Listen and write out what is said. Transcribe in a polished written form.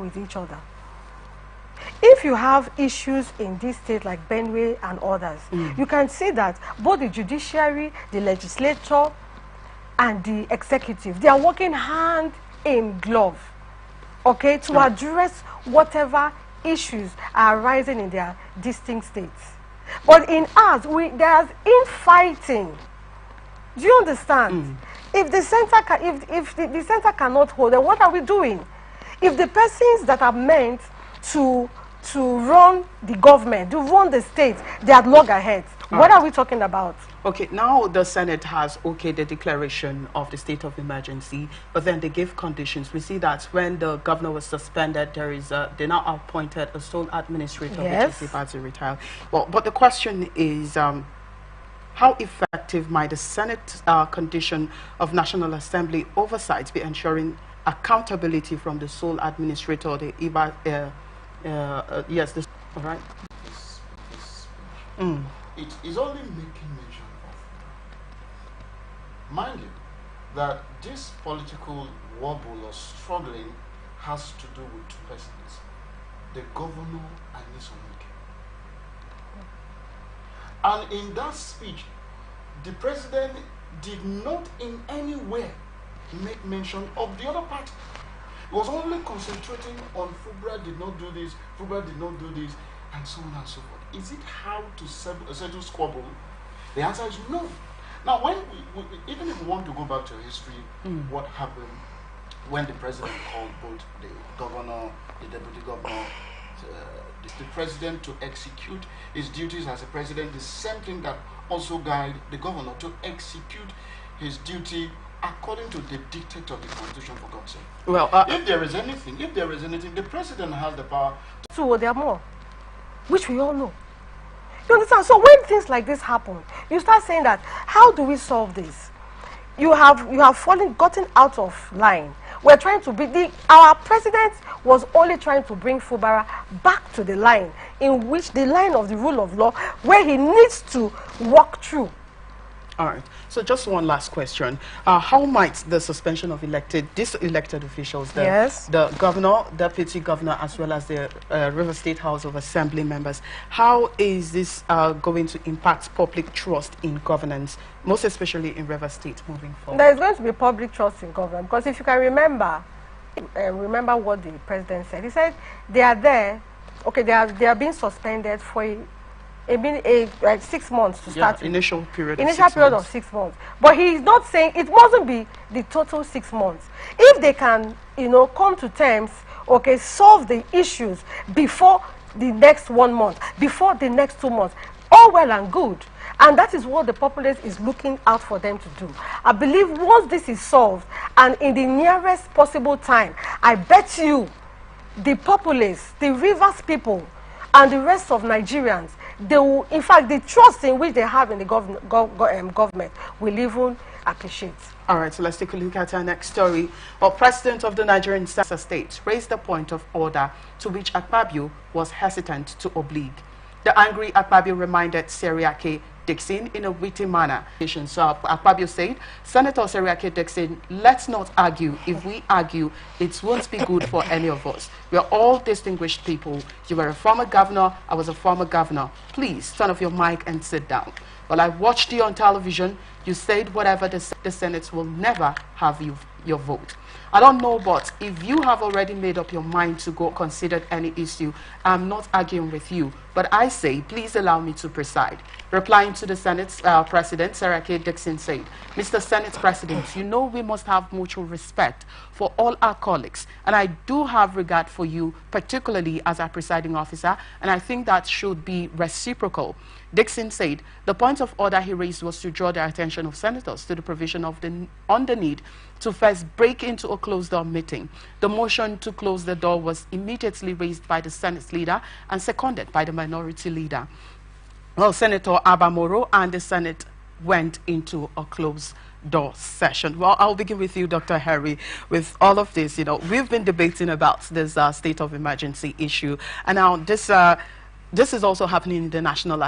with each other. If you have issues in this state like Benue and others, you can see that both the judiciary, the legislature, and the executive, they are working hand in glove, okay, to address whatever issues are arising in their distinct states. But in us, there's infighting. Do you understand? If the center if the center cannot hold, then what are we doing? If the persons that are meant to run the government, to run the state, they are loggerheads, what are we talking about? Okay, now the Senate has okayed the declaration of the state of emergency, but then they give conditions. We see that when the governor was suspended, they now appointed a sole administrator, which is about to retire. Well, but the question is, how effective might the Senate condition of National Assembly oversight be ensuring accountability from the sole administrator, all right? It is only making mention of, mind you, that this political wobble or struggling has to do with two persons, the governor and Ms. Onike. And in that speech, the president did not in any way make mention of the other party. He was only concentrating on Fubra did not do this, Fubra did not do this, and so on and so forth. Is it how to settle squabble? The answer is no. Now, when even if we want to go back to history, what happened when the president called both the governor, the deputy governor, the president to execute his duties as a president, the same thing that also guide the governor to execute his duty according to the dictate of the Constitution, for God's sake. Well, if there is anything, the president has the power. So there are more, which we all know. You understand? So when things like this happen, you start saying that, how do we solve this? You have gotten out of line. We're trying to our president was only trying to bring Fubara back to the line, in which the line of the rule of law, where he needs to walk through. All right. So just one last question. How might the suspension of these elected officials, the governor, deputy governor, as well as the River State House of Assembly members, how is this going to impact public trust in governance, most especially in River State moving forward? There is going to be public trust in governance, because if you can remember what the president said. He said they are there, okay, they are being suspended for like 6 months to start. Initial period of 6 months. But he is not saying it mustn't be the total 6 months. If they can, come to terms, okay, solve the issues before the next 1 month, before the next 2 months, all well and good. And that is what the populace is looking out for them to do. I believe once this is solved, and in the nearest possible time, I bet you the populace, the Rivers people, and the rest of Nigerians, they will, in fact, the trust in which they have in the government will even appreciate. All right, so let's take a look at our next story. Well, President of the Nigerian State raised the point of order to which Akpabio was hesitant to oblige. The angry Akpabio reminded Seriake Dixon in a witty manner. So Akpabio said, Senator Seriake Dixon, let's not argue. If we argue, it won't be good for any of us. We are all distinguished people. You were a former governor. I was a former governor. Please turn off your mic and sit down. Well, I watched you on television. You said whatever the Senate will never have your vote. I don't know, but if you have already made up your mind to go consider any issue, I'm not arguing with you. But I say, please allow me to preside. Replying to the Senate President, Seriake Dixon said, Mr. Senate President, you know we must have mutual respect for all our colleagues. And I do have regard for you, particularly as our presiding officer, and I think that should be reciprocal. Dixon said the point of order he raised was to draw the attention of senators to the provision of on the need to first break into a closed-door meeting. The motion to close the door was immediately raised by the Senate leader and seconded by the minority leader. Well, Senator Abamoro and the Senate went into a closed-door session. Well, I'll begin with you, Dr. Harry. With all of this, we've been debating about this state of emergency issue, and now this is also happening in the National